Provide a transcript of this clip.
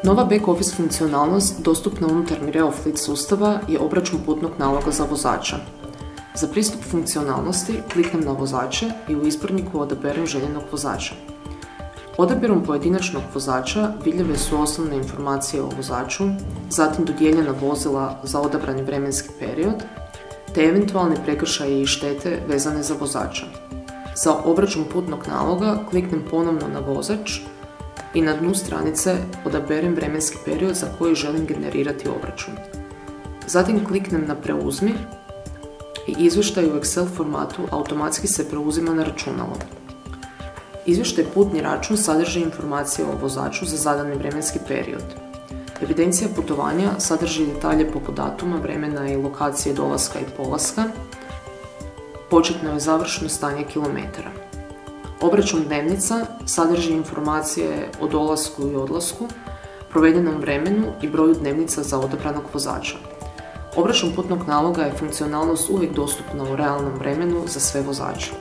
Nova back-office funkcionalnost dostupna unutar Mireo Fleet sustava je obračun putnog naloga za vozača. Za pristup funkcionalnosti kliknem na vozače i u izborniku odaberem željenog vozača. Odabirom pojedinačnog vozača vidljive su osnovne informacije o vozaču, zatim dodijeljena vozila za odabrani vremenski period, te eventualni prekršaji i štete vezane za vozača. Za obračun putnog naloga kliknem ponovno na vozač i na dnu stranice odaberem vremenski period za koji želim generirati obračun. Zatim kliknem na Preuzmi i izvještaj u Excel formatu automatski se preuzima na računalo. Izvještaj Putni račun sadrži informacije o vozaču za zadani vremenski period. Evidencija putovanja sadrži detalje poput datuma, vremena i lokacije dolaska i polaska, početno i završno stanje kilometara. Obračun dnevnica sadrži informacije o dolasku i odlasku, provedenom vremenu i broju dnevnica za odabranog vozača. Obračun putnog naloga je funkcionalnost uvijek dostupna u realnom vremenu za sve vozače.